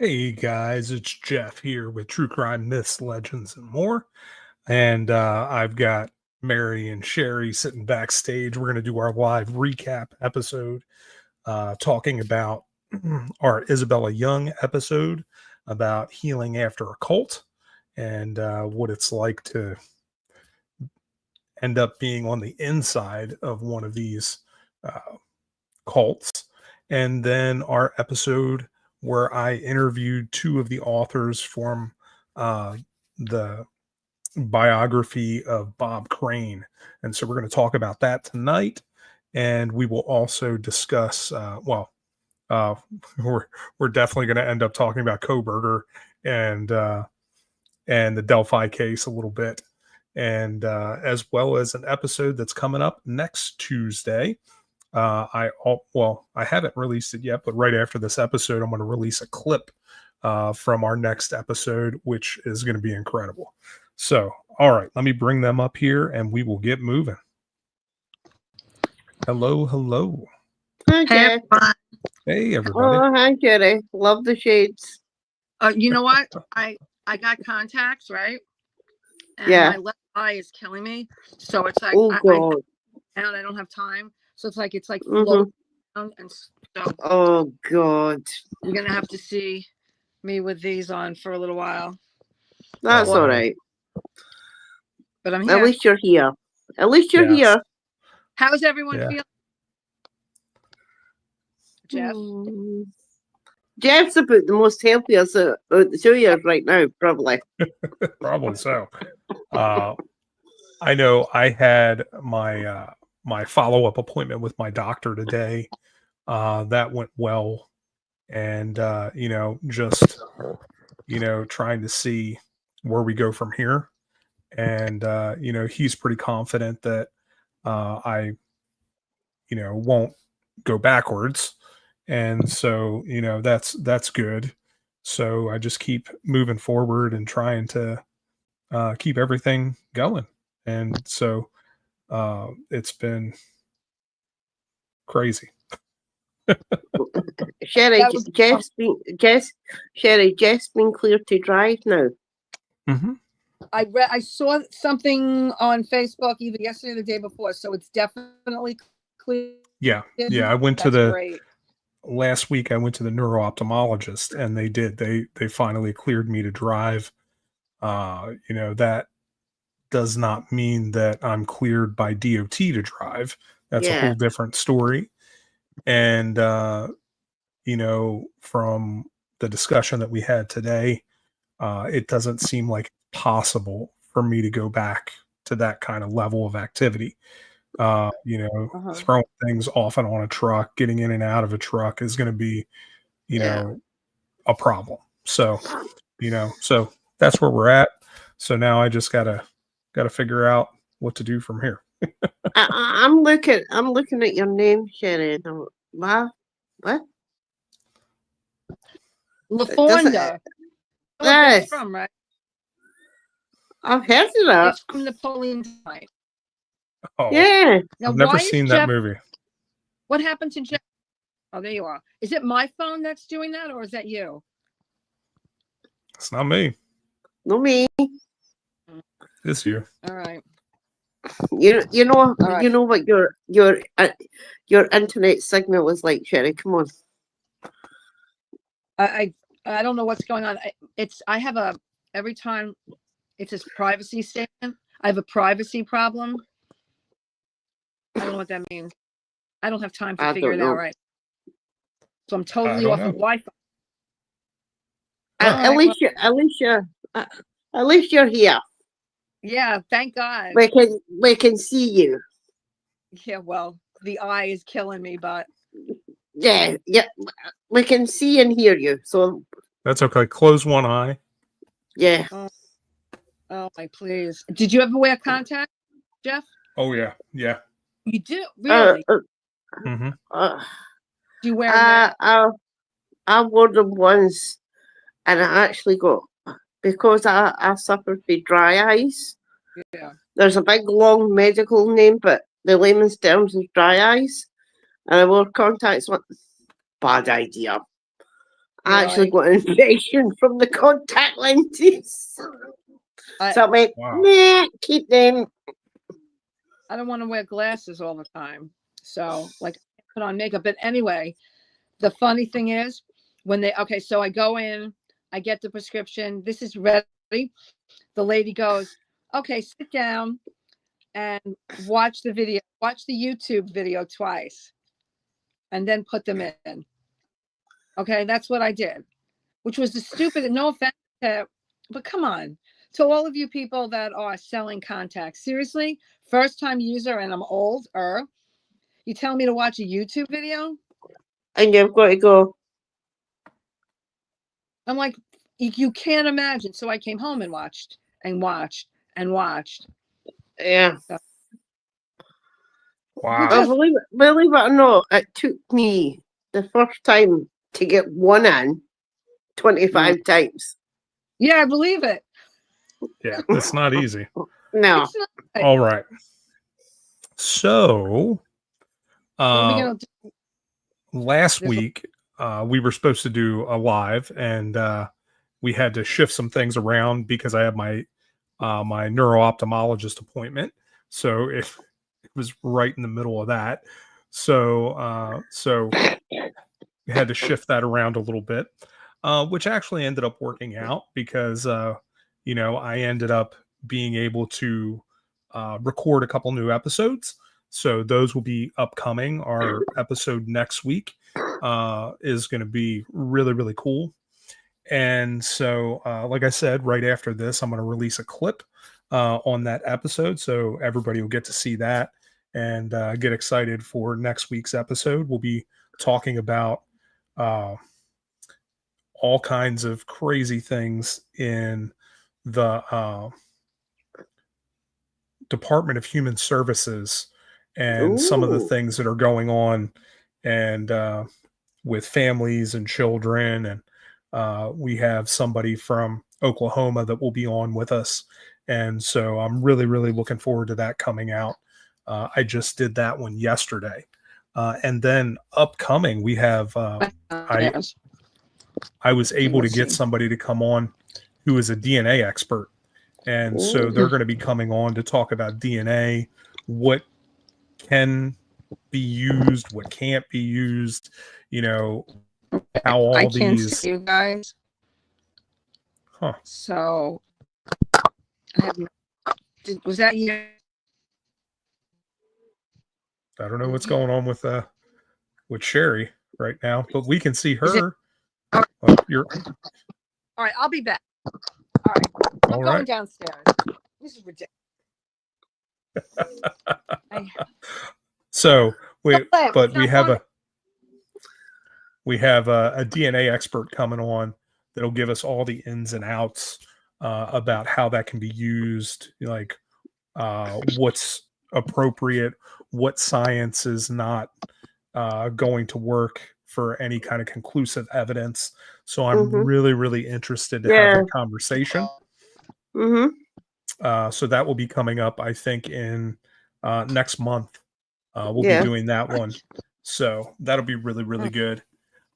Hey guys, it's Jeff here with True Crime Myths, Legends, and more. And I've got Mary and Sherry sitting backstage. We're going to do our live recap episode, talking about our Isabella Young episode about healing after a cult and what it's like to end up being on the inside of one of these uh, cults. And then our episode where I interviewed two of the authors from the biography of Bob Crane. And so we're going to talk about that tonight. And we will also discuss, uh, we're, we're definitely going to end up talking about Koberger and, uh, and the Delphi case a little bit. And as well as an episode that's coming up next Tuesday. I haven't released it yet, but right after this episode, I'm going to release a clip from our next episode, which is going to be incredible. So, all right, let me bring them up here, and we will get moving. Hello, hello. Hi, Jeff. Hey, everybody. Oh, hi, Jerry. Love the shades. You know what? I got contacts, right? And Yeah. my left eye is killing me. So it's like Oh, God. I don't have time. So it's like Mhm. floating down, and so Oh, God. you're gonna have to see me with these on for a little while. That's Oh, all no. right. But I'm At here. least you're here. At least you're Yes. here. How's everyone Yeah. feeling? Jeff? Mm. Jeff's about the most healthiest out the two of you right now, probably. Probably so. I know I had my my follow-up appointment with my doctor today. That went well. And just trying to see where we go from here. And he's pretty confident that I won't go backwards. And so that's good. So I just keep moving forward and trying to keep everything going. And so it's been crazy. Sherry, That was- Jeff's been cleared to drive now. Mm-hmm. I saw something on Facebook either yesterday or the day before, so it's definitely clear. Yeah. I went to That's the great. last week. I went to the neuro-ophthalmologist, and they finally cleared me to drive. That does not mean that I'm cleared by DOT to drive. That's a Yeah. whole different story. And from the discussion that we had today, it doesn't seem like possible for me to go back to that kind of level of activity. Throwing things off and on a truck, getting in and out of a truck is going to be, a problem. So, so that's where we're at. So now I just gotta figure out what to do from here. I'm looking at your name, Sherry. And I'm, wow. What? LaFonda. Oh, Yes. that's from, right? I've heard of that. It's from Napoleon Dynamite. Oh, Yeah. Now, I've never why is seen that Jeff- movie. What happened to Jeff? Oh, there you are. Is it my phone that's doing that, or is that you? It's not me. No me. It's you. All right. You know All right. you know what your internet signal was like, Sherry. Come on. I don't know what's going on. I have every time it's a privacy statement. I have a privacy problem. I don't know what that means. I don't have time to I figure don't it out know. right. So I'm totally don't off know. of Wi-Fi. At All right, least you're here. Yeah, thank God. We can see you. Yeah, well, the eye is killing me, but Yeah. We can see and hear you. So That's okay. Close one eye. yeah. oh my please. Did you ever wear contacts, Jeff? Oh yeah. You do? Really? Mm-hmm. Do you wear them now? I wore them once, and I actually got, because I suffered with dry eyes. Yeah. There's a big long medical name, but the layman's terms is dry eyes, and I wore contacts. Bad idea. I actually Really? got an infection from the contact lenses. I- So I went, Wow. nah, keep them. I don't want to wear glasses all the time. So like I put on makeup. But anyway, the funny thing is when so I go in, I get the prescription. This is ready. The lady goes, okay, sit down and watch the video, watch the YouTube video twice and then put them in. Okay, that's what I did, which was the stupid, no offense, but come on. To all of you people that are selling contacts, seriously, first time user and I'm older, you tell me to watch a YouTube video? And you've got to go, I'm like, you can't imagine. So I came home and watched and watched and watched. yeah. Wow. Well, believe it or not, it took me the first time to get one in 25 times. Yeah, I believe it. Yeah, it's not easy. No. It's not. All right. So, What are we gonna do? last There's a- week we were supposed to do a live, and we had to shift some things around because I had my my neuro-ophthalmologist appointment. So it was right in the middle of that. So we had to shift that around a little bit, which actually ended up working out because you know, I ended up being able to record a couple new episodes. So those will be upcoming. Our episode next week is going to be really, really cool. And so, like I said, right after this, I'm going to release a clip on that episode. So everybody will get to see that and get excited for next week's episode. We'll be talking about all kinds of crazy things in the Department of Human Services and some of the Ooh. things that are going on and with families and children. And we have somebody from Oklahoma that will be on with us. And so I'm really, really looking forward to that coming out. I just did that one yesterday. And then upcoming, we have, Yes. I was able to Let's get see. somebody to come on who is a DNA expert. And so they're going to be coming on to talk about DNA, what can be used, what can't be used, you know, how all I can't these. see you guys. Huh. So I have was that you? I don't know what's going on with Sherry right now, but we can see her. Well, you're All right, I'll be back. All right, I'm all going right. downstairs. This is ridiculous. So we Don't laugh, but it's we not have funny. we have a DNA expert coming on that'll give us all the ins and outs about how that can be used, like what's appropriate, what science is not going to work for any kind of conclusive evidence. So I'm Mhm. really, really interested to have Yeah. that conversation. Mm-hmm. So that will be coming up, I think, in next month. We'll Yeah. be doing that one. So that'll be really, really good.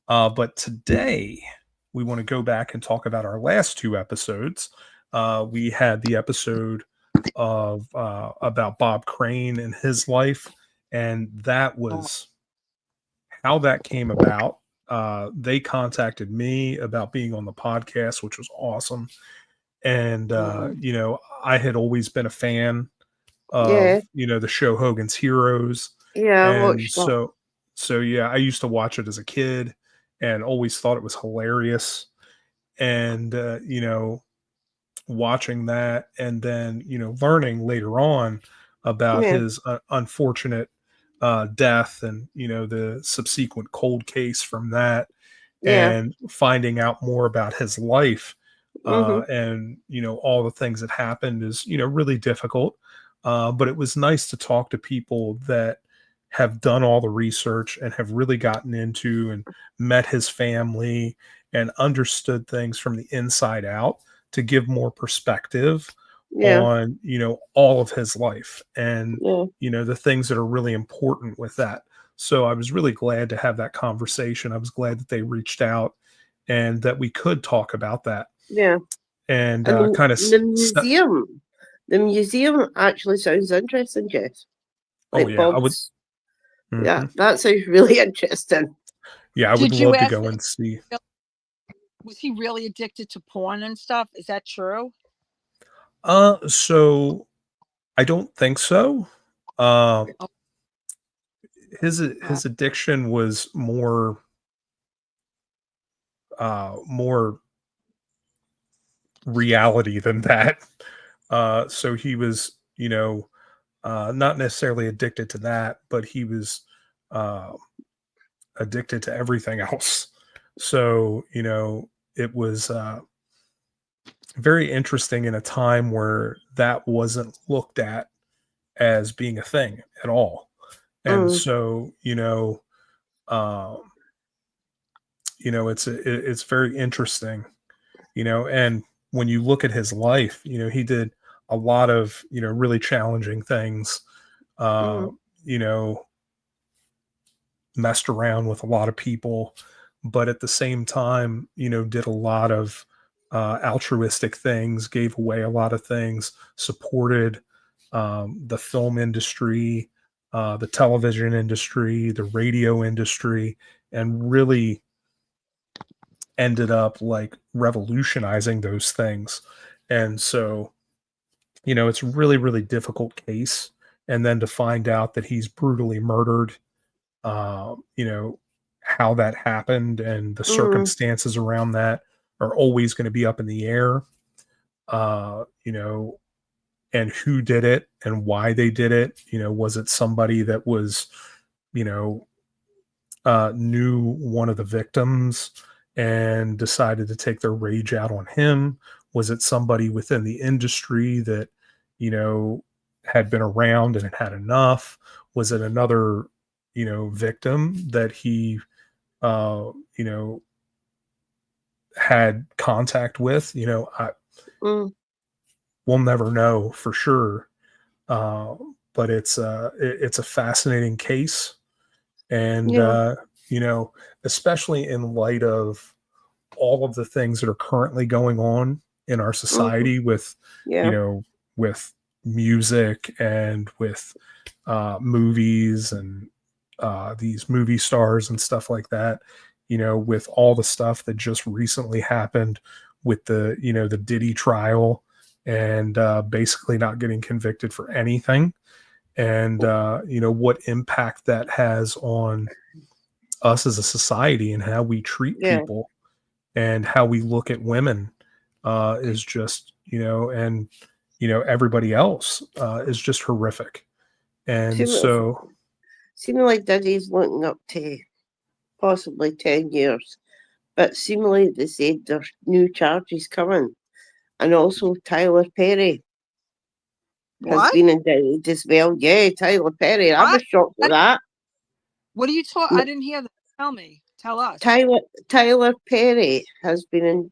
But today we want to go back and talk about our last two episodes. We had the episode of about Bob Crane and his life, and that was how that came about. They contacted me about being on the podcast, which was awesome. And you know, I had always been a fan of Yeah. you know, the show Hogan's Heroes. Yeah. I And watched that. so yeah, I used to watch it as a kid and always thought it was hilarious. And you know, watching that and then, you know, learning later on about Yeah. his unfortunate death and, you know, the subsequent cold case from that, Yeah. and finding out more about his life Mm-hmm. and, you know, all the things that happened is, you know, really difficult. But it was nice to talk to people that have done all the research and have really gotten into and met his family and understood things from the inside out to give more perspective Yeah. on, you know, all of his life and, Yeah. you know, the things that are really important with that. So I was really glad to have that conversation. I was glad that they reached out and that we could talk about that Yeah. and And kind of the museum actually sounds interesting, Jess. oh Like yeah, I would. Bob's. Yeah, Mhm. that sounds really interesting. Yeah, I would Did you love to ask go him, and see. was he really addicted to porn and stuff? Is that true? So I don't think so. Uh, Oh, his addiction was more reality than that. So he was, not necessarily addicted to that, but he was uh, addicted to everything else. So, it was very interesting in a time where that wasn't looked at as being a thing at all. And Mm, so, um, it's very interesting, and when you look at his life, he did a lot of, really challenging things, uh, mm, you know, messed around with a lot of people, but at the same time, did a lot of altruistic things, gave away a lot of things, supported the film industry, the television industry, the radio industry, and really ended up like revolutionizing those things. And so, it's a really, really difficult case. And then to find out that he's brutally murdered, you know, how that happened and the mm, circumstances around that are always going to be up in the air, uh, you know, and who did it and why they did it. Was it somebody that was, you know, knew one of the victims and decided to take their rage out on him? Was it somebody within the industry that, had been around and had enough? Was it another, victim that he, uh, you know, had contact with? mm. We'll never know for sure. Uh, but it's a fascinating case, and Yeah. you know, especially in light of all of the things that are currently going on in our Mm, society with, you yeah. know, with music and with movies and these movie stars and stuff like that. With all the stuff that just recently happened with the Diddy trial and basically not getting convicted for anything, and what impact that has on us as a society and how we treat Yeah. people and how we look at women, is just, and everybody else, is just horrific. And Seemingly, so seemingly Diddy's looking up to possibly 10 years, but seemingly they said there's new charges coming. And also Tyler Perry has what? been indicted as well. Yeah, Tyler Perry. I What? was shocked at that. What are you talking? I didn't hear that. Tell me. Tell us. Tyler Perry has been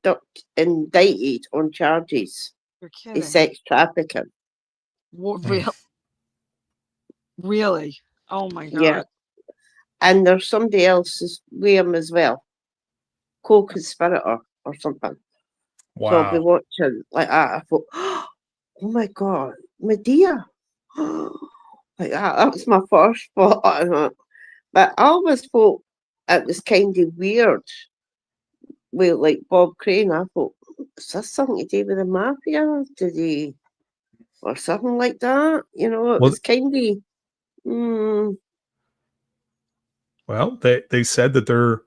indicted on charges You're of kidding. sex trafficking. mm, Real, really? Oh my Yeah. God. And there's somebody else's with him as well, co-conspirator or something. So I'll be wow. watching like that. I thought, oh my God, Medea. Like that. That was my first thought. But I always thought it was kind of weird with like Bob Crane. I thought, is this something to do with the mafia? Did he, or something like that? It Well, was kind of, mm, they said that they're,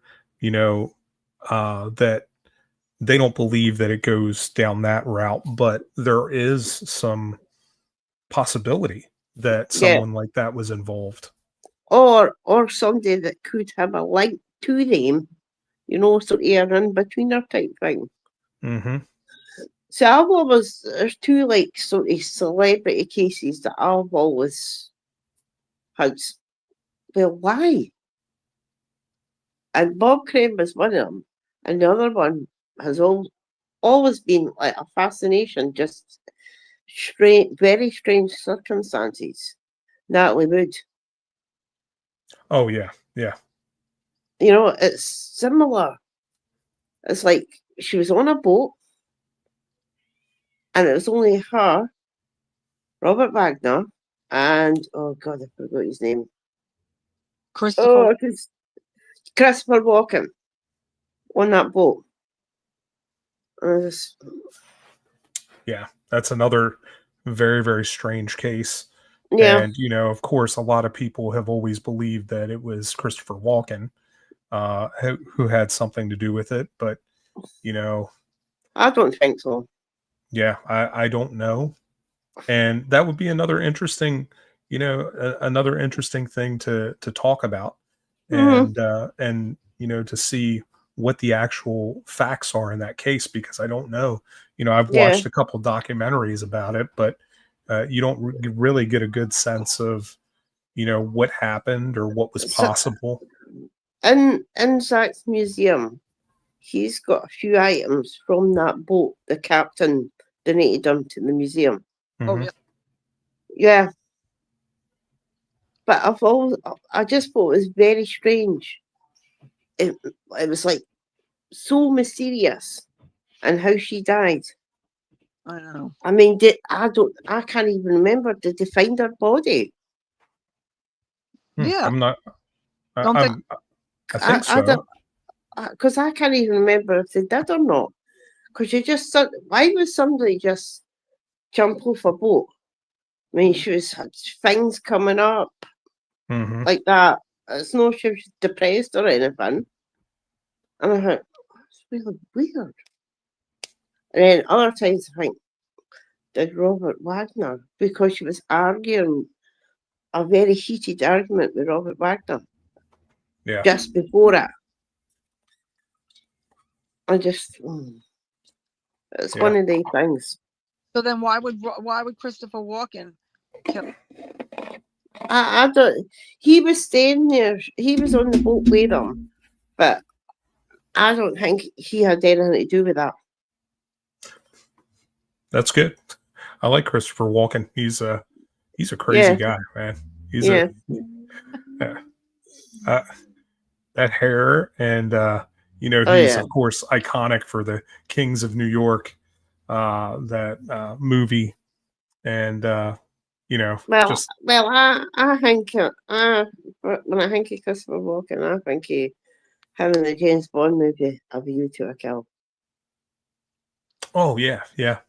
that they don't believe that it goes down that route, but there is some possibility that yeah. someone like that was involved. Or somebody that could have a link to them, sort of in betweener type thing. Hmm. So there's two like sort of celebrity cases that I've always had. Well, why? And Bob Crane was one of them. And the other one has always been like a fascination, just very strange circumstances. Natalie Wood. Oh yeah, yeah. It's similar. It's like she was on a boat, and it was only her, Robert Wagner, and oh god, I forgot his name. Christopher. Oh, it's Christopher Walken on that boat. And I just, Yeah, that's another very, very strange case. yeah, And, you know, of course, a lot of people have always believed that it was Christopher Walken who had something to do with it. But, you know, I don't think so. yeah, I don't know. And that would be another interesting, you know, another interesting thing to talk about, Mhm. and you know, to see what the actual facts are in that case, because I don't know. You know, I've Yeah. watched a couple documentaries about it, but you don't really get a good sense of, you know, what happened or what was So, possible. in Zach's museum, he's got a few items from that boat. The captain donated them to the museum. Oh, Mhm. really? Yeah. But I just thought it was very strange. It was like so mysterious, and how she died. I know. I mean, I can't even remember. Did they find her body? Yeah. I'm not. Don't they? I think I don't, so. because I can't even remember if they did or not. Because why would somebody just jump off a boat? I mean, she was had things coming up Hmm. like that. It's not she was depressed or anything. And I thought, it's really weird. And then other times I think, did Robert Wagner, because she was arguing a very heated argument with Robert Wagner Yeah. just before it. It's Yeah. one of these things. So then why would Christopher Walken kill? I don't. He was staying there. He was on the boat with him, but I don't think he had anything to do with that. That's good. I like Christopher Walken. He's a crazy Yeah, guy, man. He's yeah. that hair, and you know, Oh he's yeah. of course iconic for the Kings of New York, that movie, and you know, Well, just I think when I think of Christopher Walken, I think of him in the James Bond movie A View to a Kill. oh yeah, yeah,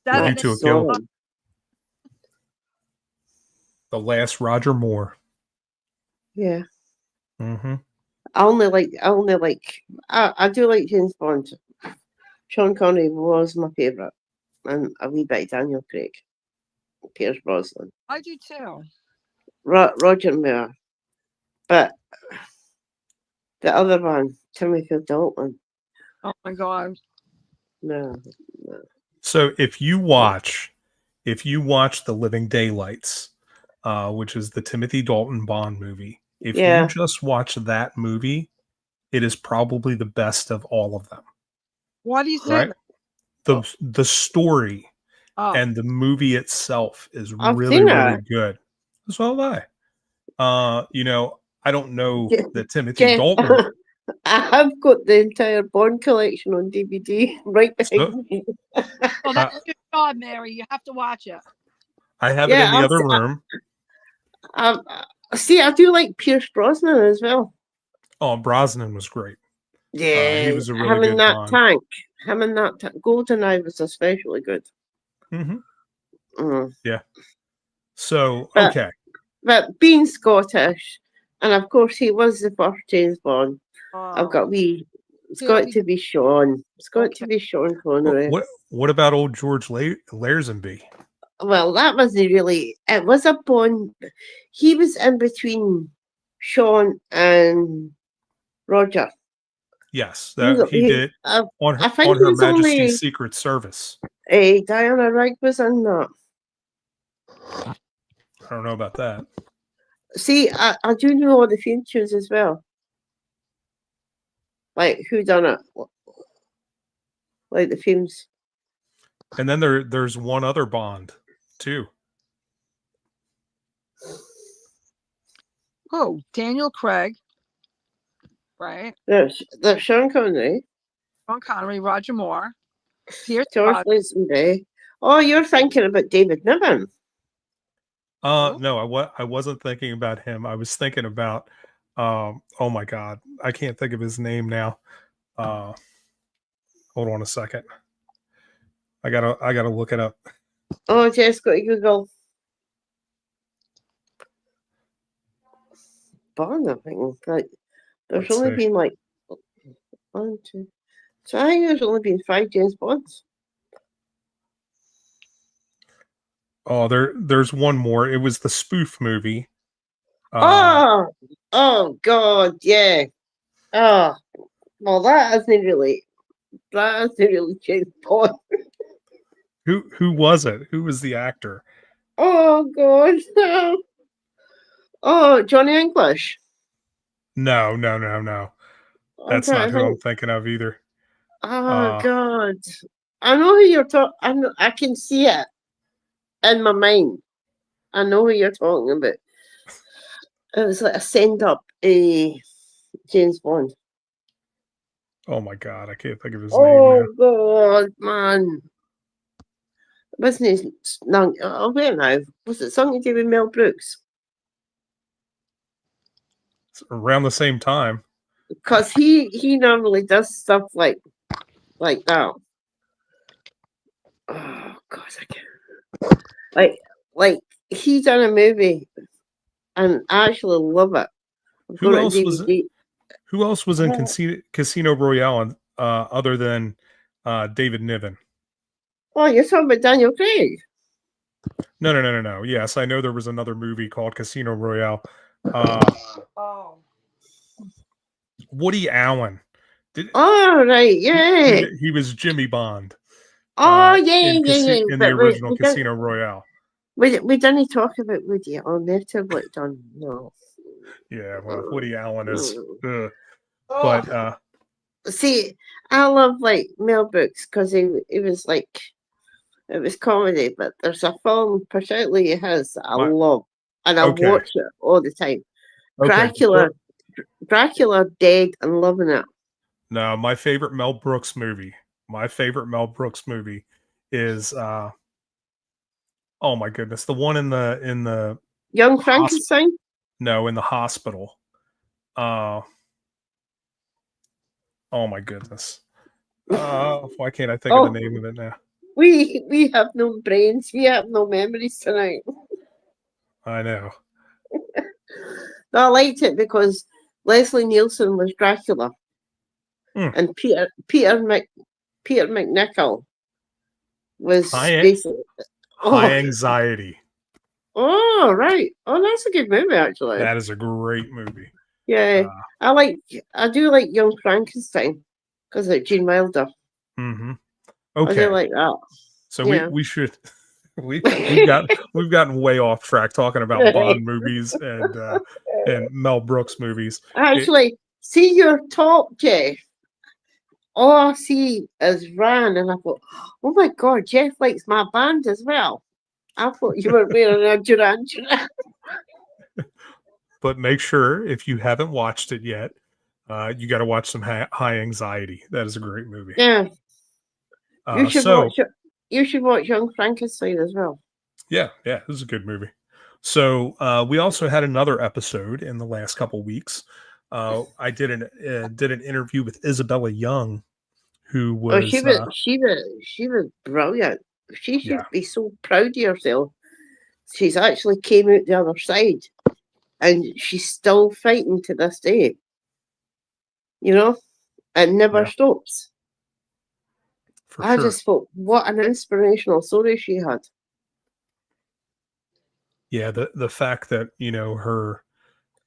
That View makes to a That's Kill, all. the last Roger Moore. Yeah. Hmm. I do like James Bond. Sean Connery was my favourite, and a wee bit of Daniel Craig, Pierce Brosnan, I do too. Roger Moore, but the other one, Timothy Dalton, Oh my god. no. So if you watch the Living Daylights, which is the Timothy Dalton Bond movie, if you Yeah, just watch that movie, it is probably the best of all of them. Why do you say Right? that? The story Oh, and the movie itself is I've really, seen really it. good. So have I. You know, I don't know Je- that Timothy Jeff, Dalton. I have got the entire Bond collection on DVD right behind So, me. well, uh, that's your job, Mary. You have to watch it. I have it Yeah, in the other room. see, I do like Pierce Brosnan as well. Oh, Brosnan was great. He Yeah, was a really him in good that Bond. tank. Him in that GoldenEye was especially good. Hmm. Mm. Yeah. So But okay. being Scottish, and of course he was the first James Bond. I've Oh, got wee. It's here got we to be Sean. It's got to okay. be Sean Connery. What about old George Lazenby? Well, that wasn't really. It was a Bond. He was in between Sean and Roger. Yes, He, that he did I think on he Her was Majesty's only. Secret Service. Diana Rigg was in that. I don't know about that. See, I do know all the features as well. Like who done it? Like the films. And then there's one other Bond too. Oh, Daniel Craig. right? There's Sean Connery, Sean Connery, Roger Moore, Pierce George Brosnan. Lazenby. Oh, you're thinking about David Niven. No, I wasn't thinking about him. I was thinking about oh my god, I can't think of his name now. Hold on a second. I gotta look it up. Oh, Jess, got to Google. Bond, I think. Like, there's Let's only see. been like 1, 2. So I think there's only been 5 James Bonds. Oh, there's one more. It was the spoof movie. Oh God, yeah. Oh, well, that isn't really James Bond. Who was it? Who was the actor? Oh God, no. Oh, Johnny English. No. I'm That's trying not to who I'm think. thinking of either. Oh God, I know who you're talking. I can see it in my mind. I know who you're talking about. It was like a send up James Bond. Oh my god, I can't think of his name Oh now. God, man. Wasn't his no, wait now. Was it something to do with Mel Brooks? It's around the same time. Because he normally does stuff like that. Oh God, I can't. Like he done a movie and I actually love it. I've Who got it on else was DVD. Who else was in Oh, Casino Royale other than David Niven? oh, you're talking about Daniel Craig. No. Yes, I know there was another movie called Casino Royale. Uh, Oh. Woody Allen. Oh right, yeah. He was Jimmy Bond Oh yeah. in the But original Casino Royale. we didn't talk about Woody Allen. They've totally done no. Yeah, well, Woody Allen is, Oh. but See, I love like Mel Brooks because he was like it was comedy, but there's a film particularly his that I my love and I okay, watch it all the time. okay. Dracula dead and loving it. No, my favorite Mel Brooks movie. My favorite Mel Brooks movie is oh my goodness, the one in the Young hospital. Frankenstein? No, in the hospital. Uh oh my goodness. Why can't I think of the Oh, name of it now? we have no brains, we have no memories tonight. I know. No, I liked it because Leslie Nielsen was Dracula. Hmm. And Peter McNichol was High basically High Anxiety. Oh right. Oh, that's a good movie actually. That is a great movie. Yeah. I do like Young Frankenstein because of Gene Wilder. Mm-hmm. I Okay. do like that. So Yeah. we should we've gotten way off track talking about Bond movies and Mel Brooks movies. Actually, see your top, Jeff. All I see is Ran, and I thought, oh my God, Jeff likes my band as well. I thought you were wearing a Duran Duran. But make sure if you haven't watched it yet, you got to watch some High Anxiety. That is a great movie. Yeah. You should So watch Young Frankenstein as well. yeah, this is a good movie. So we also had another episode in the last couple weeks. I did an interview with Isabella Young, who was she was brilliant. She should be so proud of herself. She's actually came out the other side, and she's still fighting to this day. You know, and never stops. I just thought, what an inspirational story she had. Yeah, the fact that her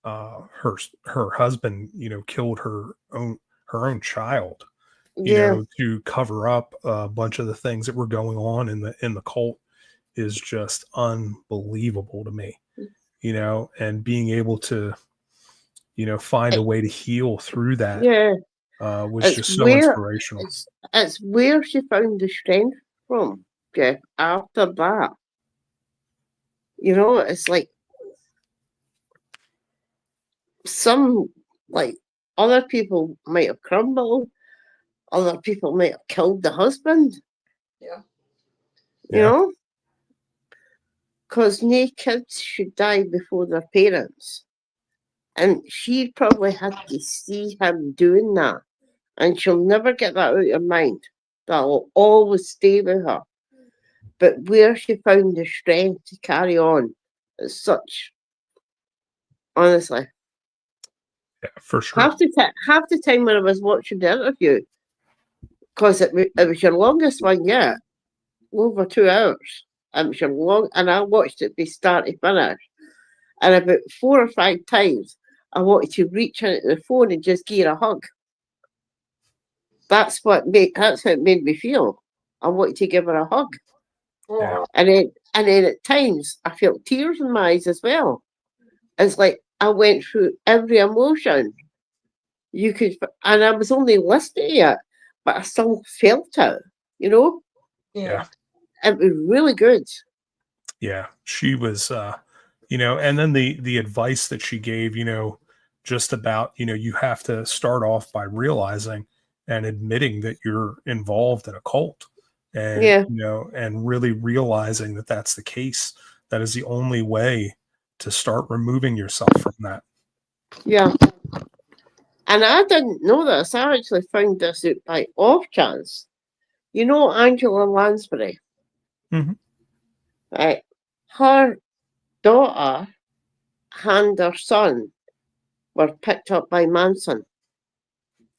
husband killed her own child, to cover up a bunch of the things that were going on in the cult is just unbelievable to me. And being able to find a way to heal through that was it's just so inspirational. It's where she found the strength from, Jeff, after that. It's like some other people might have crumbled. Other people might have killed the husband. Yeah. You know? Because no kids should die before their parents. And she probably had to see him doing that. And she'll never get that out of her mind. That will always stay with her. But where she found the strength to carry on is such, honestly. Yeah, for sure. Half the time when I was watching the interview, because it was your longest one yet, over 2 hours. It was your long, and I watched it be start to finish. And about 4 or 5 times, I wanted to reach out to the phone and just give her a hug. That's how it made me feel. I wanted to give her a hug. Yeah. And then at times I felt tears in my eyes as well. It's like I went through every emotion you could, and I was only listening to it, but I still felt it, you know? Yeah. It was really good. Yeah. She was, and then the advice that she gave, just about, you have to start off by realizing and admitting that you're involved in a cult and, Yeah. and really realizing that that's the case. That is the only way to start removing yourself from that. Yeah. And I didn't know this. I actually found this out by off chance. You know Angela Lansbury? Mhm. Right. Her daughter and her son were picked up by Manson.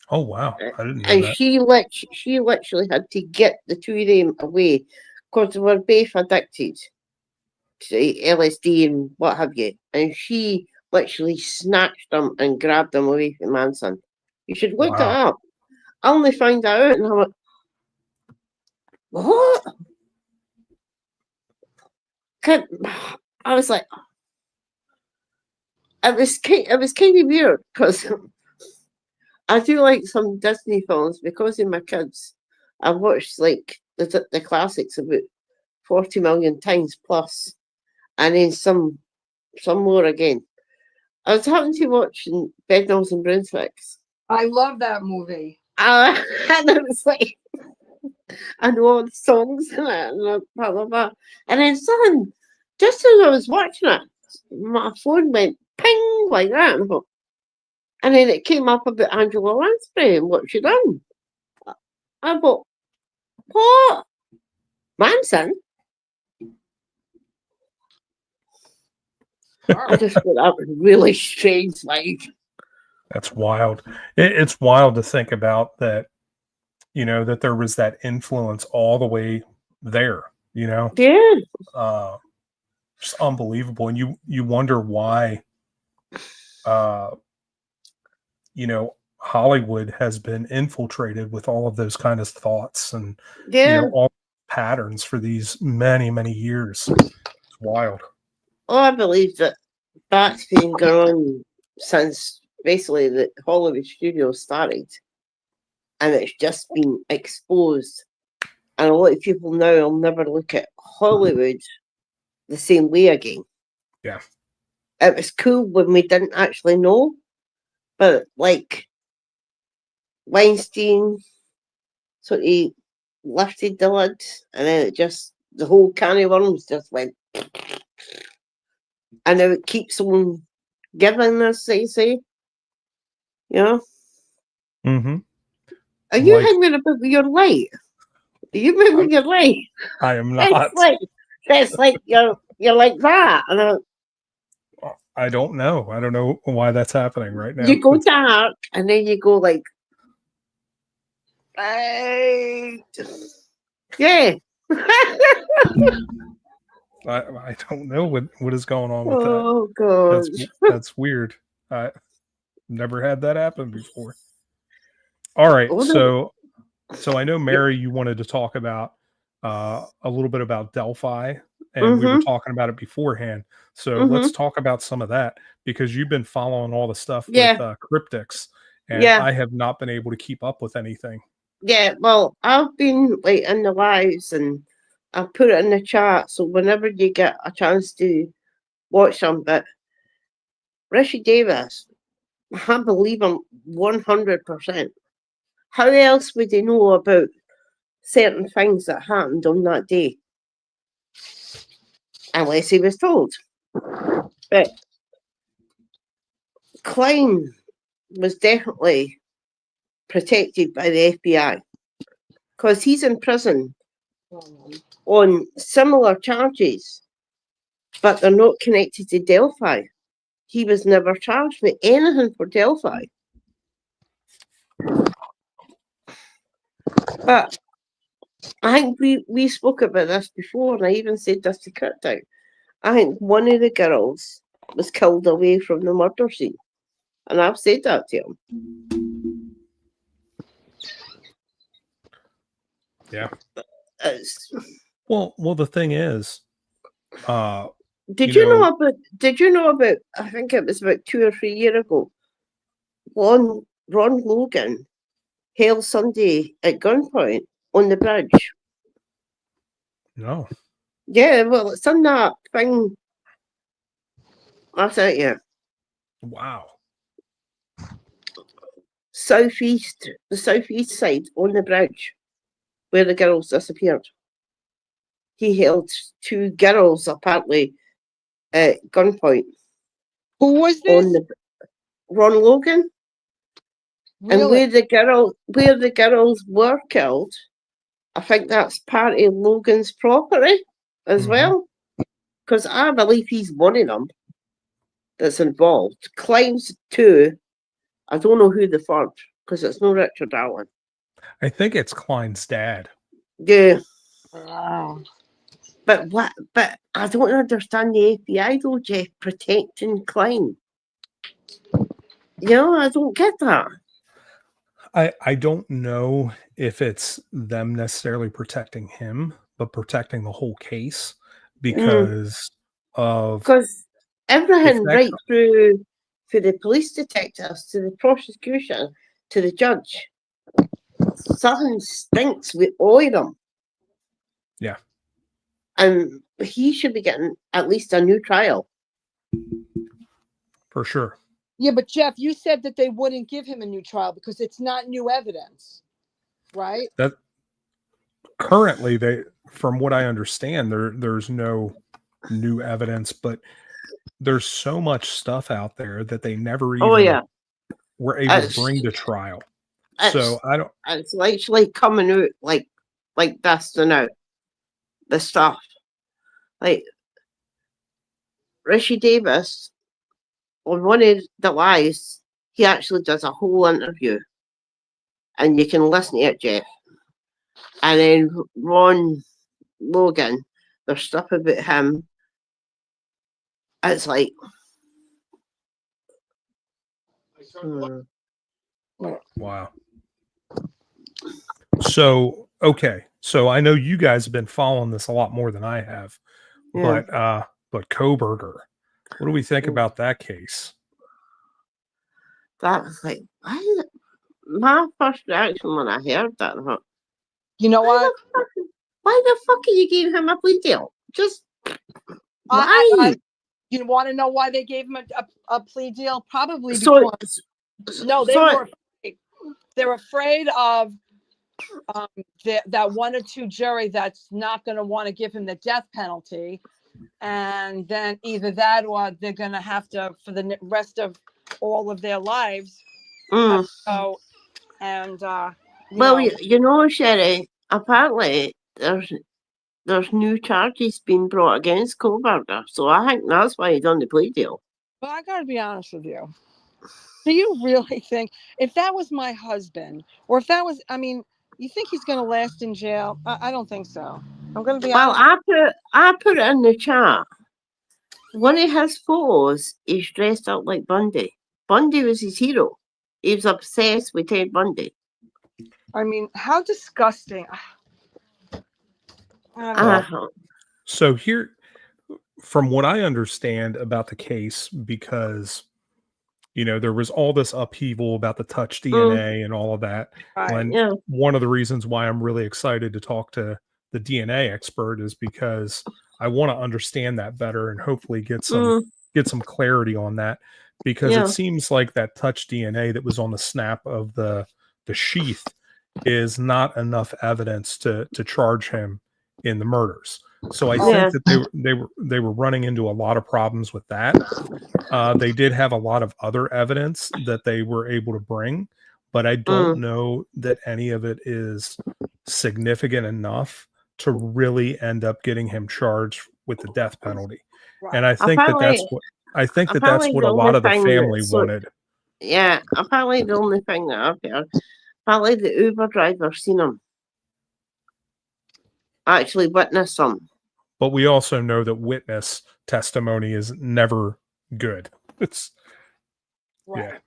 Oh, wow. I didn't know And that. she literally had to get the two of them away because they were both addicted to LSD and what have you. And she literally snatched them and grabbed them away from Manson. You should look that Wow. up. I only found that out and I went, what? I was like, it was kind of weird because I do like some Disney films because of my kids. I've watched like the classics about 40 million times plus, and then some more again. I was happening to watch Bedknobs and Broomsticks. I love that movie. And I was like, I know all the songs in it, and blah, blah, blah. And then suddenly, just as I was watching it, my phone went ping like that. And then it came up about Angela Lansbury and what she done. I thought, what? Manson? I just thought that was really strange. Like, That's wild. It's wild to think about that, that there was that influence all the way there, yeah, just unbelievable. And you wonder why, Hollywood has been infiltrated with all of those kind of thoughts and, yeah. all patterns for these many, many years. It's wild. Oh, I believe that's been going on since basically the Hollywood studios started, and it's just been exposed. And a lot of people now will never look at Hollywood the same way again. Yeah. It was cool when we didn't actually know, but like Weinstein sort of lifted the lid, and then the whole can of worms just went. And now it keeps on giving, as they say. You know? Mm-hmm. Are you hanging about with your light? Are you moving your light? I am not. It's like you're like that. And I don't know. I don't know why that's happening right now. you go dark, and then you go like, right. Yeah. I don't know what is going on with that. Oh god. That's weird. I never had that happen before. All right, Oh, no. so I know Mary, you wanted to talk about a little bit about Delphi, and we were talking about it beforehand. So let's talk about some of that because you've been following all the stuff with cryptics, and I have not been able to keep up with anything. Yeah, well, I've been like in the lives and I put it in the chat, so whenever you get a chance to watch them, but Rishi Davis I believe him 100%. How else would he know about certain things that happened on that day? Unless he was told. But Klein was definitely protected by the FBI because he's in prison on similar charges, but they're not connected to Delphi. He was never charged with anything for Delphi. But I think we spoke about this before, and I even said this to Kurtdown. I think one of the girls was killed away from the murder scene. And I've said that to him. Yeah. It's, Well, the thing is, did you know about, I think it was about 2 or 3 years ago, Ron Logan held somebody at gunpoint on the bridge. no. Yeah, well, it's in that thing. I sent you. Wow. The southeast side on the bridge where the girls disappeared. He held 2 girls apparently at gunpoint. Who was this? Ron Logan. Really? And where the girls were killed, I think that's part of Logan's property as well. Because I believe he's one of them that's involved. Klein's 2. I don't know who the third, because it's no Richard Allen. I think it's Klein's dad. Yeah. Wow. But I don't understand the FBI though, Jeff, protecting Klein. I don't get that. I don't know if it's them necessarily protecting him, but protecting the whole case because everything right through for the police detectives to the prosecution to the judge, something stinks with all of them. Yeah. And he should be getting at least a new trial. For sure. Yeah, but Jeff, you said that they wouldn't give him a new trial because it's not new evidence, right? That currently, from what I understand, there's no new evidence, but there's so much stuff out there that they never even were able to bring to trial. So I don't. It's literally coming out like dusting out the stuff. Like Rishi Davis, on one of the lies, he actually does a whole interview, and you can listen to it, Jeff. And then Ron Logan, there's stuff about him. It's like, wow. So okay, so I know you guys have been following this a lot more than I have, but Kohberger, what do we think about that case? That was like, my first reaction when I heard that, you know what? Why the fuck are you giving him a plea deal? Just why? You want to know why they gave him a plea deal? Probably because they're afraid of that 1 or 2 jury that's not going to want to give him the death penalty, and then either that or they're going to have to for the rest of all of their lives. Sherry, apparently there's new charges being brought against Kohberger, so I think that's why he done the plea deal. But I gotta be honest with you. Do you really think if that was my husband, or if that was, you think he's gonna last in jail? I don't think so. I'm gonna be honest. I put it in the chat. One of his photos, he's dressed up like Bundy. Bundy was his hero. He was obsessed with Ted Bundy. How disgusting. So here, from what I understand about the case, because there was all this upheaval about the touch DNA and all of that. And one of the reasons why I'm really excited to talk to the DNA expert is because I want to understand that better and hopefully get some clarity on that. because Yeah. it seems like that touch DNA that was on the snap of the sheath is not enough evidence to charge him in the murders. So I Yeah. think that they were running into a lot of problems with that. They did have a lot of other evidence that they were able to bring, but I don't know that any of it is significant enough to really end up getting him charged with the death penalty. And I think that that's Apparently, that's what a the lot only of the thing family that's wanted. yeah, apparently the only thing that I've heard, apparently the Uber driver seen him, actually witnessed him. But we also know that witness testimony is never good. It's Right.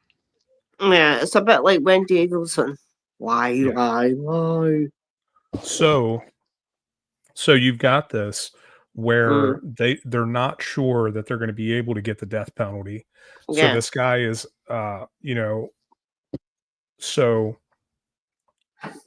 Yeah, it's a bit like Wendy Eagleson. Lie. so you've got this where they're not sure that they're going to be able to get the death penalty. So Yeah. this guy is so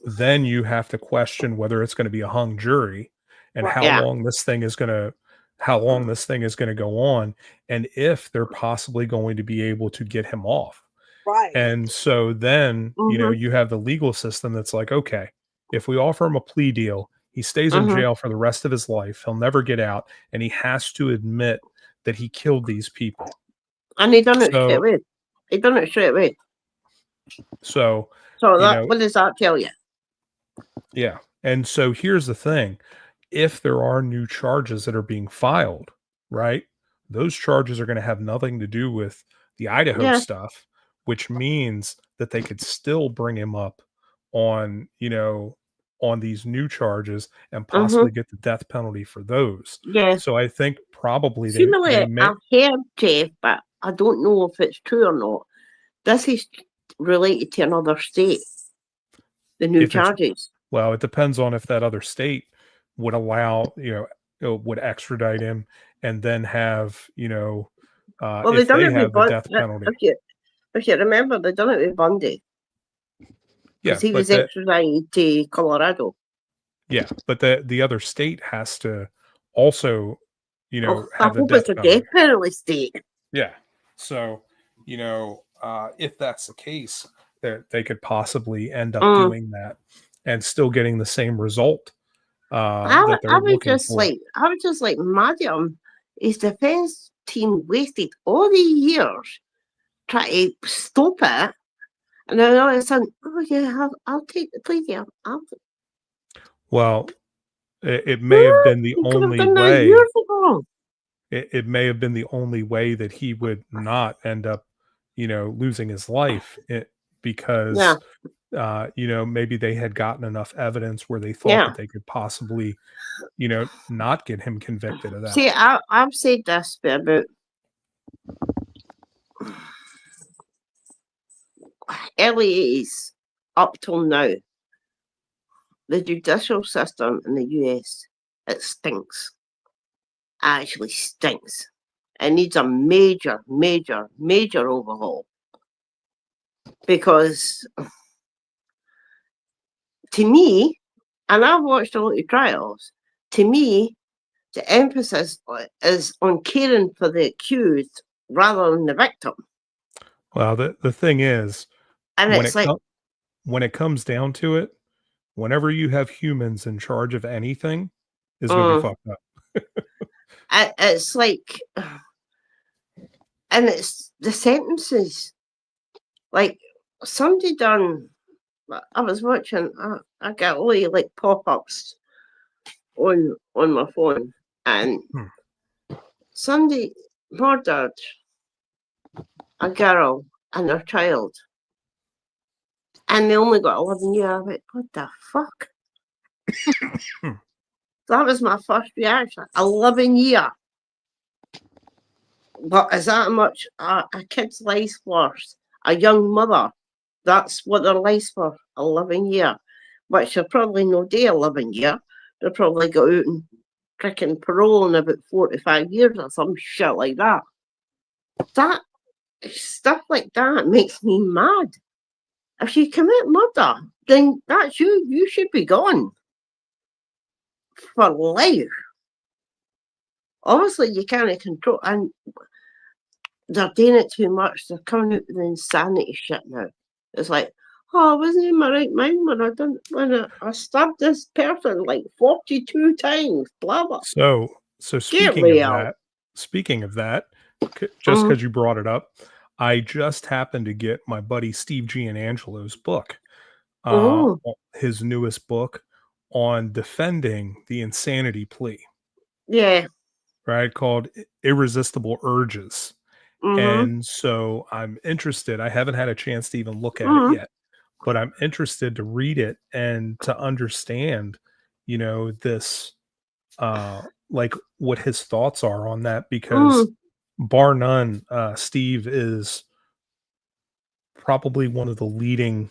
then you have to question whether it's going to be a hung jury and Right. how Yeah. long this thing is going to go on, and if they're possibly going to be able to get him off. Right. And so then, Mhm. you have the legal system that's like, okay, if we offer him a plea deal, he stays in Mhm. jail for the rest of his life. He'll never get out, and he has to admit that he killed these people. And he done it straight So, away. He done it straight away. so So You that know- what does that tell you? yeah. And so here's the thing. If there are new charges that are being filed, right? Those charges are going to have nothing to do with the Idaho Yeah. stuff, which means that they could still bring him up on, on these new charges and possibly get the death penalty for those. Yeah. So I think probably they Similarly, may. I've heard, Jeff, but I don't know if it's true or not. This is related to another state. The new If it's- charges. Well, it depends on if that other state would allow, would extradite him and then have, Well, they if done they it have with the death penalty. If you remember, they done it with Bundy. Yeah, Because he but was extradited to Colorado. but the other state has to also, I have the hope death it's a penalty. death penalty state. Yeah. So, if that's the case, that they could possibly end up doing that and still getting the same result that they're looking for. I was just like, madam, his defense team wasted all the years trying to stop it. And then all of a sudden, oh yeah, I'll take the plea deal. Well, it may have been the You could have only done that way. years ago. It may have been the only way that he would not end up, losing his life. Because maybe they had gotten enough evidence where they thought that they could possibly, not get him convicted of that. See, I've said this bit about early 80s up till now. The judicial system in the US, it stinks. Actually stinks. It needs a major, major, major overhaul. Because to me, and I've watched a lot of trials, to me, the emphasis is on caring for the accused rather than the victim. Well, the thing is, And when it's like, when it comes down to it, whenever you have humans in charge of anything, is going to be fucked up. it's like, and it's the sentences. Like somebody done. I was watching. I got all the like pop-ups on my phone, and somebody murdered a girl and her child, and they only got 11 years. I went, what the fuck? That was my first reaction. 11 years. But is that much a kid's life worth? A young mother, that's what their life's for, 11 years. Which they're probably no day 11 years. They'll probably go out and freaking parole in about 4 to 5 years or some shit like that. That stuff like that makes me mad. If you commit murder, then that's you. You should be gone for life. Obviously, you can't control. And they're doing it too much. They're coming out with the insanity shit now. It's like, oh, I wasn't in my right mind when I stabbed this person like 42 times. Blah blah. So Get speaking real. of that, just Mm. because you brought it up, I just happened to get my buddy Steve Gianangelo's book, Oh, his newest book on defending the insanity plea, yeah. right? Called Irresistible Urges. Mm-hmm. And so I'm interested. I haven't had a chance to even look at it Mm-hmm. yet, but I'm interested to read it and to understand, this like what his thoughts are on that, because Mm. bar none, Steve is probably one of the leading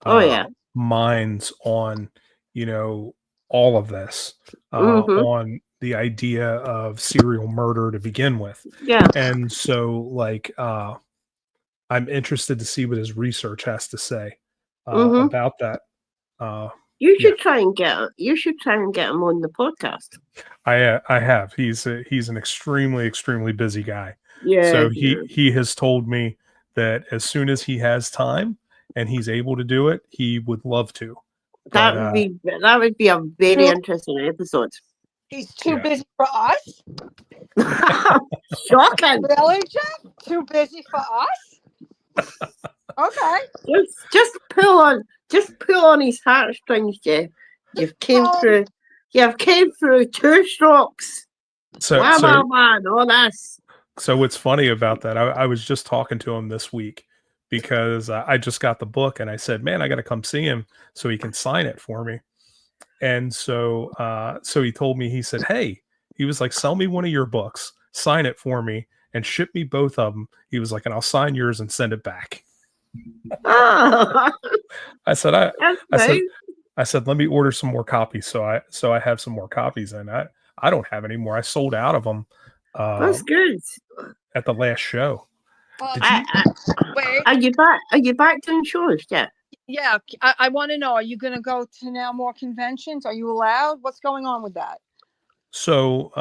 Oh yeah. minds on, you know, all of this, Mm-hmm. on the idea of serial murder to begin with. Yeah. And so, like, I'm interested to see what his research has to say Mm-hmm. about that. You Yeah. should try and get. You should try and get him on the podcast. I have. He's an extremely busy guy. Yeah. So Yeah. he has told me that as soon as he has time and he's able to do it, he would love to. That But would be a very Too- interesting episode. He's too Yeah. busy for us. Shocking. Really, Jeff? Too busy for us? Okay. Just pull on his heartstrings, Jeff. You've came through 2 strokes. so Wow, so wow, wow, and all this. so what's funny about that? I was just talking to him this week because I just got the book and I said, "Man, I got to come see him so he can sign it for me." And so he told me, he said, "Hey," he was like, "Sell me one of your books, sign it for me, and ship me both of them." He was like, "And I'll sign yours and send it back." Oh, I said, that's I said, nice. I said, let me order some more copies. So I have some more copies, and I don't have any more. I sold out of them That's good. at the last show. Did you? Wait. Are you back doing shows? Yeah. Yeah, I want to know, are you going to go to now more conventions? Are you allowed? What's going on with that? So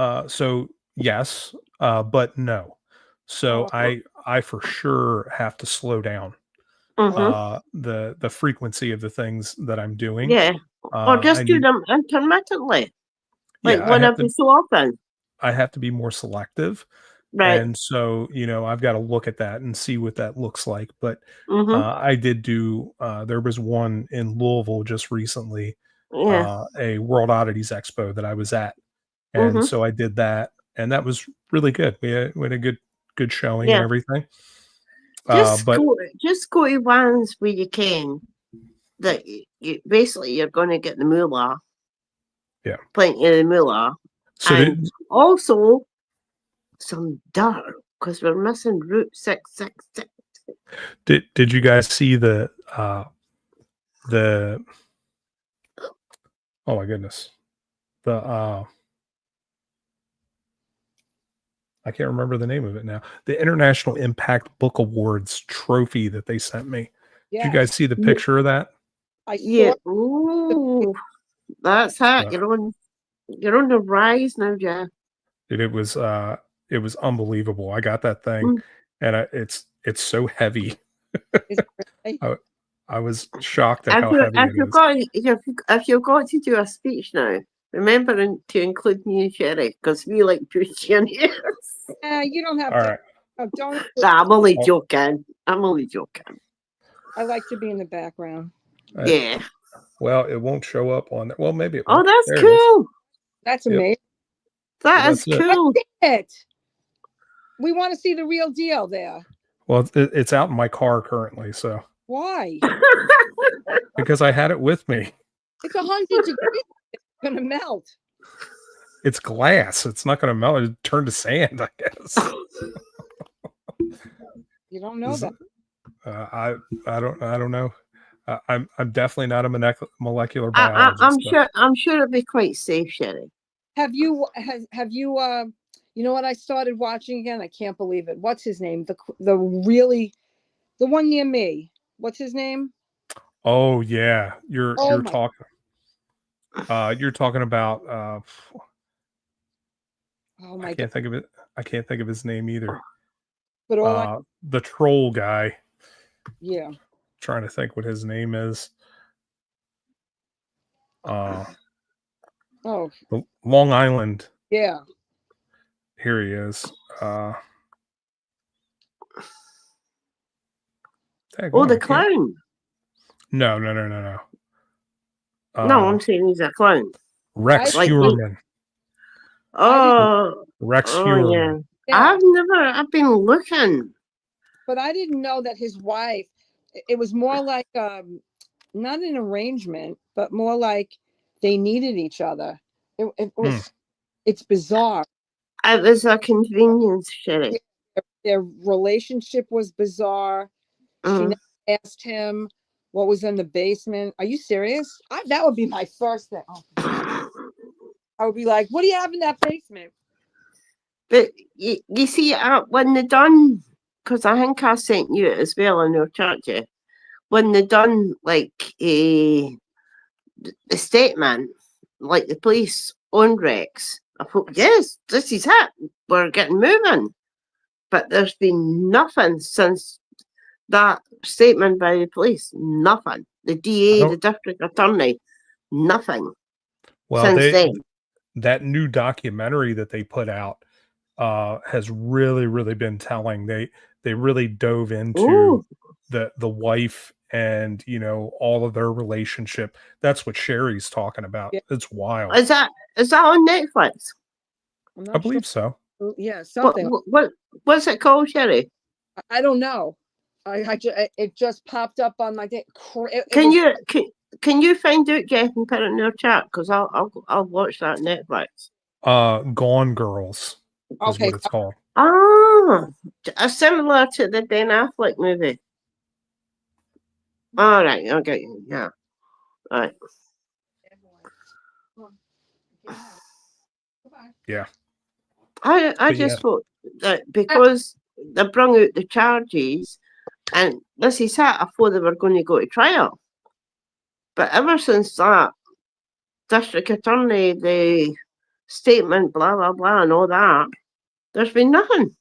yes, but no. So Oh. I for sure have to slow down Mm-hmm. the frequency of the things that I'm doing. Yeah. Or I just do need, them intermittently, like yeah, one every so often. I have to be more selective. Right. And so, I've got to look at that and see what that looks like. But Mm-hmm. I did do, there was one in Louisville just recently, Yeah. a World Oddities Expo that I was at. And Mhm. so I did that, and that was really good. We had a good showing and Yeah. everything. Just But go to ones where you can. That you basically you're going to get the moolah. Yeah. Plenty of the moolah. so And also some dirt because we're missing Route 666. did you guys see the oh my goodness, the I can't remember the name of it now. The International Impact Book Awards trophy that they sent me. Yeah. Did you guys see the picture of that? I saw Yeah. Ooh, that's hot. So- You're on the rise now, Jeff. Dude, it was unbelievable. I got that thing, Mm. and it's so heavy. Is it really? I was shocked at how heavy it is. If you've got to do a speech now, remember to include me and Sherry because we like pushing in here. You don't have All to. right. Oh, don't. Nah, I'm only Oh. joking. I'm only joking. I like to be in the background. Yeah. Well, it won't show up on there. Well, maybe it Oh, will. that's There it is. cool. That's Yep. amazing. That is That's it. cool. It. We want to see the real deal there. Well, it's out in my car currently, so Why? because I had it with me. It's 100 degrees. It's gonna melt. It's glass. It's not going to melt. It turned to sand, I guess. You don't know Is that. I don't know. I'm definitely not a molecular biologist. I'm sure it'll be quite safe, Sherry. Have you? You know what? I started watching again. I can't believe it. What's his name? The one near me. What's his name? Oh yeah, you're my- talking. You're talking about. Oh my I can't think of it. I can't think of his name either. But all I, the troll guy. yeah. Trying to think what his name is. Oh, Long Island. yeah. Here he is. Oh, daggone, the I can't- clown. No. No, I'm saying he's a clown. Rex Like- Heuermann. Oh, Rex oh Heuermann. yeah. I've been looking. But I didn't know that his wife, it was more like not an arrangement, but more like they needed each other. It was it's bizarre. It was a convenience, Sherry. Their relationship was bizarre. She Mm. never asked him what was in the basement. Are you serious? That would be my first thing. Oh, I would be like, what do you have in that basement? But you see, when they done, because I think I sent you it as well in your chat, Jeff, when they done like the statement, like the police on Rex, I thought, yes, this is it. We're getting moving. But there's been nothing since that statement by the police. Nothing. The DA, the district attorney, nothing Well, since then. that new documentary that they put out has really been telling. They really dove into Ooh. the wife and all of their relationship. That's what Sherry's talking about. Yeah. It's wild. Is that on Netflix? I'm I not believe so. sure. Yeah, something. What's it called, Sherry? I don't know. It just popped up on my thing. Can you find out, Jeff, and put it in your chat? Because I'll watch that on Netflix. Gone Girls is Okay, what it's called. Ah, similar to the Ben Affleck movie. All right, okay, yeah. All right. Yeah. I But just thought that because they brung out the charges, and this is it, I thought they were going to go to trial. But ever since that, district attorney, the statement, blah, blah, blah, and all that, there's been nothing.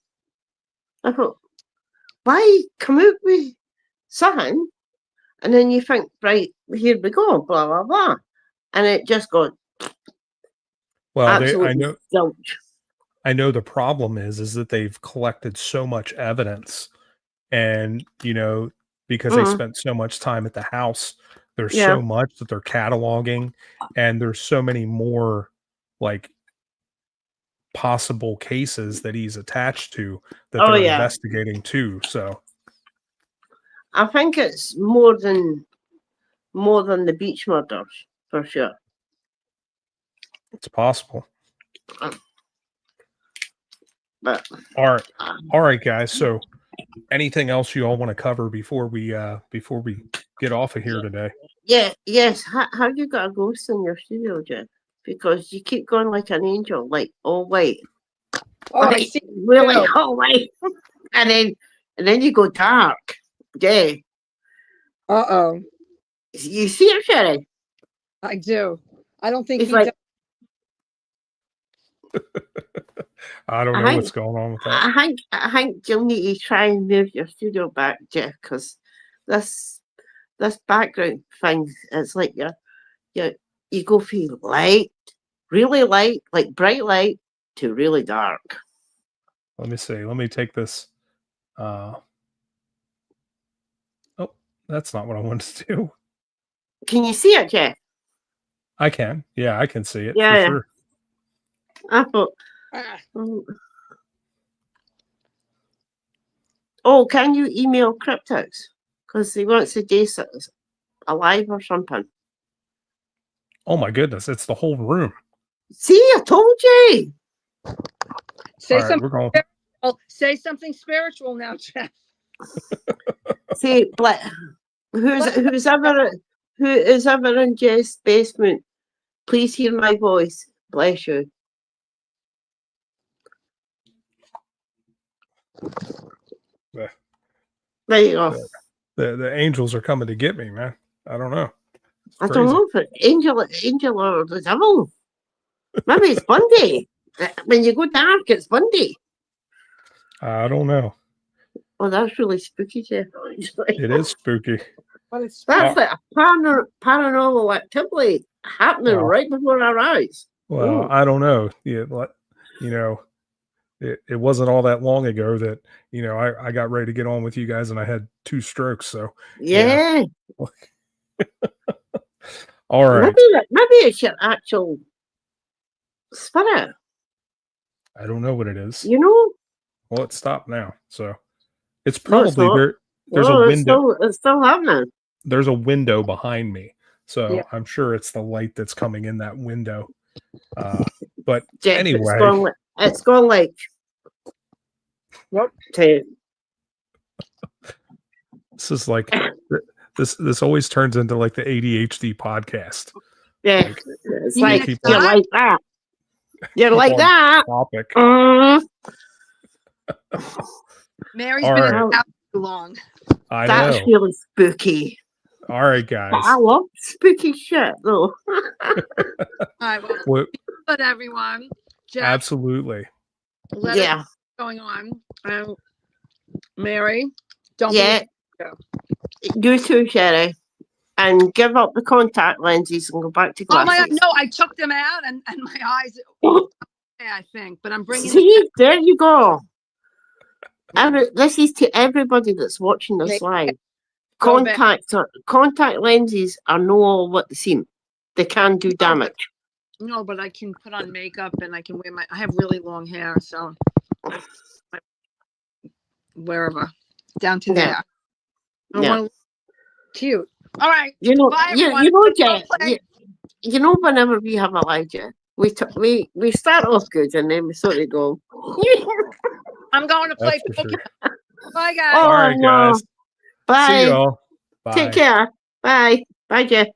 I thought, why come out with something, and then you think, right, here we go, blah, blah, blah. And it just got Well, absolutely zilch. I know the problem is that they've collected so much evidence, and because they spent so much time at the house, there's Yeah. so much that they're cataloging, and there's so many more like possible cases that he's attached to that Oh, they're yeah. investigating too. So I think it's more than the beach murders, for sure. it's possible. But All right, guys. So anything else you all want to cover before we get off of here today? yes, how you got a ghost in your studio, Jeff? Because you keep going like an angel, like, oh wait, Oh, I like, see. really, too. oh wait, and then you go dark. Yeah, Uh-oh. you see it, Sherry? I do. I don't think It's he like does. I don't I know think- what's going on with that. I think you'll need to try and move your studio back, Jeff, because this background thing, it's like you go from light, really light, like bright light, to really dark. Let me see. Let me take this. Oh, that's not what I wanted to do. Can you see it, Jeff? I can. Yeah, I can see it Yeah, for yeah. sure. I thought, Ah, oh, can you email Cryptics? Because he wants to do alive or something. Oh my goodness, it's the whole room. See, I told you. say All right, something. we're going. Say something spiritual now, Jeff. See, who is ever in Jeff's basement, please hear my voice. Bless you. Yeah. There you go. Yeah. The angels are coming to get me, man. I don't know. It's I don't crazy. know if it's angel or the devil. Maybe it's Bundy. When you go dark, it's Bundy. I don't know. Oh, that's really spooky, Jeff. actually. It is spooky. But it's That's like a paranormal activity happening Wow. right before our eyes. Well, Ooh. I don't know. Yeah, you know, it wasn't all that long ago that, I got ready to get on with you guys and I had 2 strokes. So, Yeah. all right. Maybe it's your actual spirit. I don't know what it is. You know? Well, it stopped now. So it's No, it's probably not. there. There's Oh, a window. It's still happening. There's a window behind me. So Yeah. I'm sure it's the light that's coming in that window. But Jeff, anyway, it's gone like Yep. to this is like this always turns into like the ADHD podcast. yeah. Like, It's You mean like it's you're not? like that. You're like on that. topic. Mary's All been right. in the house too long. I That's know. really spooky. All right, But I guys. love spooky shit though. All right, well, Well, but everyone, Jeff, absolutely. let us know Yeah. what's going on. Mary, don't Yeah. You too, Sherry. And give up the contact lenses and go back to Oh my God, glasses. no, I took them out and my eyes, I think, but I'm bringing them See, there you go. This is to everybody that's watching this Make- live. Go back. Contact lenses are not all what they seem. They can do damage. No, but I can put on makeup and I can wear I have really long hair, so wherever, down to Yeah. there. I Yeah. want to look cute. All right. You know, Bye, you everyone. know, Go Jen, play. you know, whenever we have a live, Jen, we start off good and then we sort of go. I'm going to play That's for sure. Pokemon. Bye, guys. Oh, All right, no. guys. Bye. See y'all. Bye. Take care. Bye. Bye, Jeff.